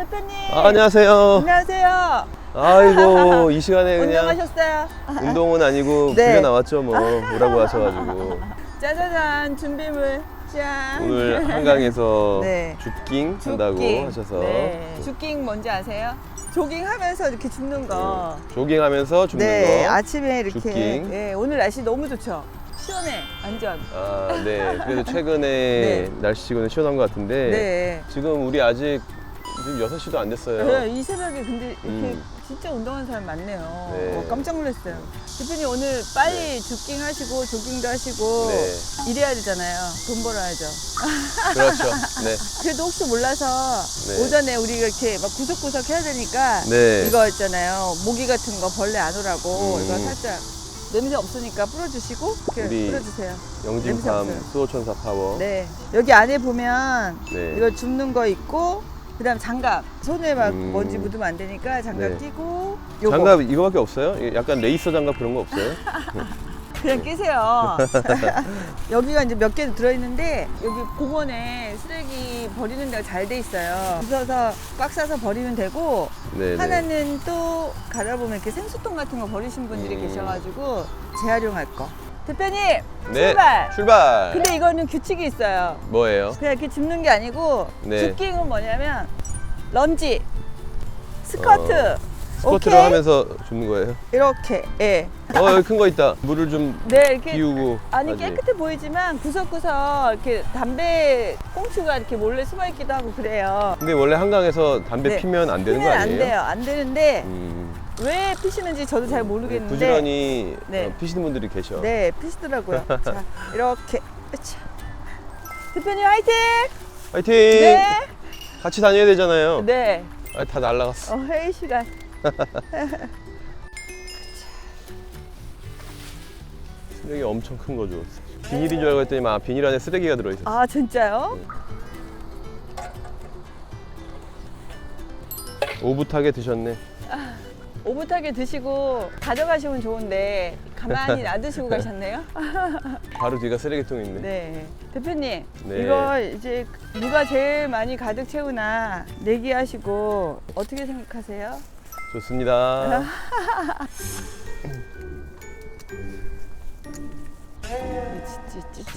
대표님. 안녕하세요. 안녕하세요. 아이고 이 시간에 그냥 운동하셨어요? 운동은 아니고 네. 빌려 나왔죠 뭐 오라고 하셔가지고 짜자잔 준비물. 짠. 오늘 한강에서 네. 줍깅 한다고 줍깅. 하셔서 네. 줍깅 뭔지 아세요? 조깅하면서 이렇게 줍는 거. 조깅하면서 줍는 네. 거. 아침에 이렇게. 줍깅. 네. 오늘 날씨 너무 좋죠. 시원해. 완전. 아, 네. 그래도 최근에 네. 날씨가 시원한 것 같은데 네. 지금 우리 아직 지금 6시도 안 됐어요. 네, 이 새벽에 근데 이렇게 진짜 운동하는 사람 많네요. 네. 깜짝 놀랐어요. 대표님 오늘 빨리 줍깅 하시고 조깅도 하시고 네. 일해야 되잖아요. 돈 벌어야죠. 그렇죠. 네. 그래도 혹시 몰라서 네. 오전에 우리가 이렇게 막 구석구석 해야 되니까 네. 이거 있잖아요. 모기 같은 거 벌레 안 오라고 이거 음. 살짝 냄새 없으니까 뿌려주시고 이렇게 우리 뿌려주세요. 냄새 영진팜 없어요. 수호천사 파워. 네. 여기 안에 보면 네. 이거 줍는 거 있고 그다음 장갑 손에 막 먼지 음. 묻으면 안 되니까 장갑 네. 끼고 요거 장갑 이거밖에 없어요? 약간 레이서 장갑 그런 거 없어요? 그냥 끼세요. 여기가 이제 몇 개 들어있는데 여기 공원에 쓰레기 버리는 데가 잘 돼 있어요. 부서서 꽉 싸서 버리면 되고 네네. 하나는 또 가다 보면 이렇게 생수통 같은 거 버리신 분들이 계셔가지고 재활용할 거. 대표님 네. 출발. 출발. 근데 이거는 규칙이 있어요. 뭐예요? 그냥 이렇게 줍는 게 아니고 네. 줍깅은 뭐냐면 런지, 스쿼트, 스쿼트를 오케이? 하면서 줍는 거예요? 이렇게 예. 여기 큰 거 있다. 물을 좀 네 이렇게 비우고. 아니 하지. 깨끗해 보이지만 구석구석 이렇게 담배 꽁초가 이렇게 몰래 숨어 있기도 하고 그래요. 근데 원래 한강에서 담배 네. 피면 안 되는 거 피면 아니에요? 안 돼요. 안 되는데 음, 왜 피시는지 저도 잘 모르겠는데 부지런히 네. 피시는 분들이 계셔. 네 피시더라고요. 자 이렇게 으차. 대표님 화이팅! 화이팅! 네. 같이 다녀야 되잖아요. 네. 아, 다 날라갔어. 회의 시간. 쓰레기 엄청 큰 거 줘. 비닐인 줄 알고 했더니 비닐 안에 쓰레기가 들어있었어. 아 진짜요? 오붓하게 드셨네. 오붓하게 드시고 가져가시면 좋은데 가만히 놔두시고 가셨네요. 바로 뒤가 쓰레기통 있네. 네. 대표님, 네. 이거 이제 누가 제일 많이 가득 채우나 내기하시고 어떻게 생각하세요? 좋습니다.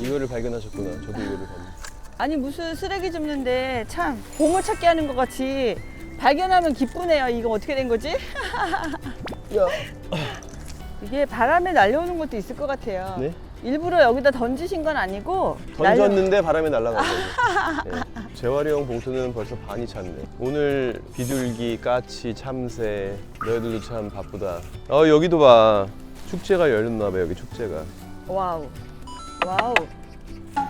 이거를 발견하셨구나. 저도 이거를 봤는데. 아니 무슨 쓰레기 줍는데 참 보물찾기 하는 것 같이 발견하면 기쁘네요. 이거 어떻게 된 거지? 야. 이게 바람에 날려오는 것도 있을 것 같아요. 네? 일부러 여기다 던지신 건 아니고 던졌는데 바람에 날아간 거죠. 네. 재활용 봉투는 벌써 반이 찼네. 오늘 비둘기, 까치, 참새 너희들도 참 바쁘다. 여기도 봐. 축제가 열렸나 봐. 여기 축제가. 와우. 와우.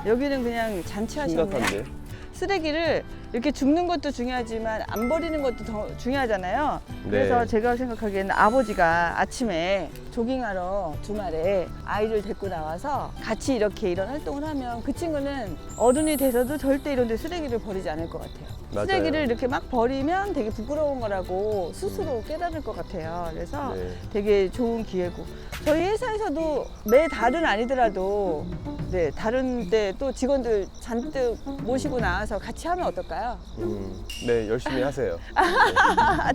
여기는 그냥 잔치하셨네. 심각한데. 쓰레기를 이렇게 줍는 것도 중요하지만 안 버리는 것도 더 중요하잖아요. 그래서 네. 제가 생각하기에는 아버지가 아침에 조깅하러 주말에 아이를 데리고 나와서 같이 이렇게 이런 활동을 하면 그 친구는 어른이 돼서도 절대 이런 데 쓰레기를 버리지 않을 것 같아요. 맞아요. 쓰레기를 이렇게 막 버리면 되게 부끄러운 거라고 스스로 깨달을 것 같아요. 그래서 네. 되게 좋은 기회고 저희 회사에서도 매 달은 아니더라도 네, 다른 때 또 직원들 잔뜩 모시고 나와서 같이 하면 어떨까요? 네, 열심히 하세요.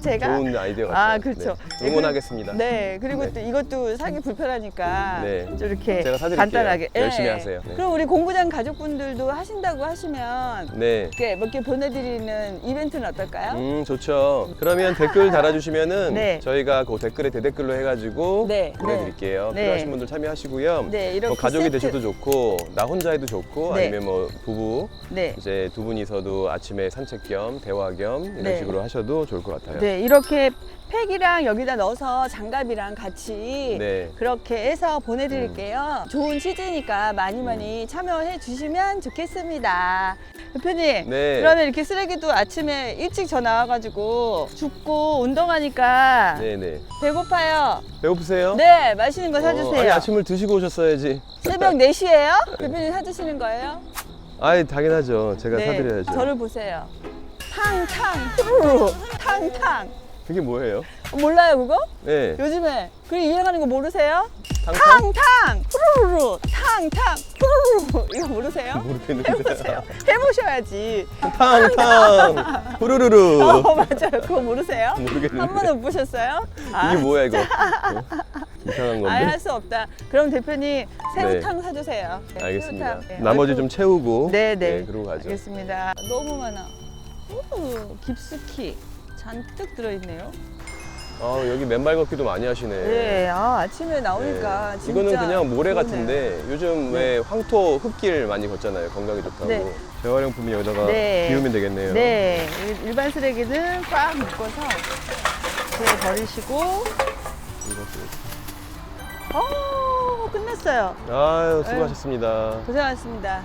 제가 좋은 아이디어 같아요. 아 그렇죠. 네. 응원하겠습니다. 네 그리고 네. 또 이것도 사기 불편하니까 네. 좀 이렇게 제가 사드릴게요. 간단하게 열심히 예. 하세요. 네. 그럼 우리 공부장 가족분들도 하신다고 하시면 네. 이렇게 몇 개 보내드리는 이벤트는 어떨까요? 좋죠. 그러면 댓글 달아주시면은 네. 저희가 그 댓글에 대댓글로 해가지고 네. 보내드릴게요. 네. 필요하신 분들 참여하시고요. 네, 이렇게 뭐 가족이 세트. 되셔도 좋고 나 혼자 해도 좋고 네. 아니면 뭐 부부 네. 이제 두 분이서도 아침에 산책 겸 대화 겸 이런 네. 식으로 하셔도 좋을 것 같아요. 네 이렇게 팩이랑 여기다 넣어서 장갑이랑 같이 네. 그렇게 해서 보내드릴게요. 좋은 취지니까 많이 참여해 주시면 좋겠습니다. 대표님, 네. 그러면 이렇게 쓰레기도 아침에 일찍 저 나와가지고 줍고 운동하니까 네네. 배고파요. 배고프세요? 네, 맛있는 거 사주세요. 아니, 아침을 드시고 오셨어요,지 새벽 4시에요? 대표님 사주시는 거예요? 아이 당연하죠. 제가 네, 사드려야죠. 저를 보세요. 탕탕, 후루루, 탕탕. 그게 뭐예요? 몰라요 그거? 네. 요즘에 그 유행하는 거 모르세요? 탕탕? 탕탕 후루루루 탕탕 후루루루 이거 모르세요? 모르겠는데. 해보세요. 해보셔야지. 탕탕 후루루루. 맞아요. 그거 모르세요? 모르겠는데. 한 번도 못 보셨어요? 이게 뭐야 이거? 이상한 건데. 아예 할 수 없다. 그럼 대표님 새우탕 사주세요. 네, 알겠습니다. 새우탕. 네, 나머지 얼굴- 좀 채우고. 네네. 그러고 가죠. 알겠습니다. 너무 많아. 오, 깊숙이 잔뜩 들어있네요. 여기 맨발 걷기도 많이 하시네. 네, 아침에 나오니까 네. 진짜 이거는 그냥 모래 좋네요. 같은데 요즘 왜 황토 흙길 많이 걷잖아요. 건강에 좋다고. 네. 재활용품이 여기다가 네. 비우면 되겠네요. 네, 일반 쓰레기는 꽉 묶어서 그냥 버리시고. 끝났어요. 아유 수고하셨습니다. 고생하셨습니다.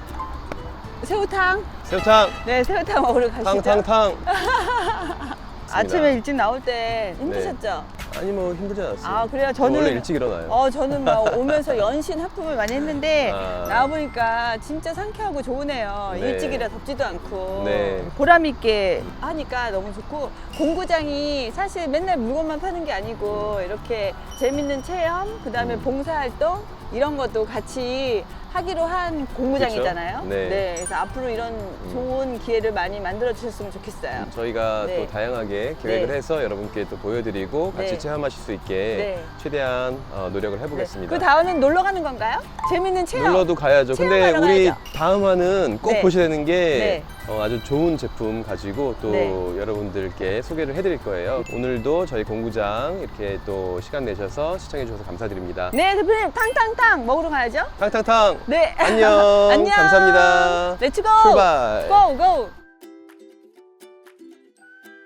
새우탕. 새우탕 네, 새우탕 먹으러 가시죠. 탕탕탕. 아침에 일찍 나올 때 힘드셨죠? 아니 뭐 힘들지 않았어요. 아, 그래요? 저는 원래 일찍 일어나요. 저는 막 오면서 연신 하품을 많이 했는데 아. 나와보니까 진짜 상쾌하고 좋으네요. 네. 일찍이라 덥지도 않고 네. 보람 있게 하니까 너무 좋고, 공구장이 사실 맨날 물건만 파는 게 아니고 이렇게 재밌는 체험, 그다음에 봉사활동 이런 것도 같이 하기로 한 공구장이잖아요. 그쵸? 네. 네, 그래서 앞으로 이런 좋은 기회를 많이 만들어 주셨으면 좋겠어요. 저희가 네. 또 다양하게 기획을 네. 해서 여러분께 또 보여드리고 같이 네. 체험하실 수 있게 네. 최대한 노력을 해보겠습니다. 그 다음은 놀러 가는 건가요? 재밌는 체험. 놀러도 가야죠. 근데 체험하러 우리 가야죠. 다음 화는 꼭 네. 보셔야 되는 게 네. 아주 좋은 제품 가지고 또 네. 여러분들께 소개를 해드릴 거예요. 오늘도 저희 공구장 이렇게 또 시간 내셔서 시청해 주셔서 감사드립니다. 네, 대표님 탕탕탕 먹으러 가야죠. 탕탕탕 네. 안녕. 안녕. 감사합니다. 렛츠고. 출발. 고, 고.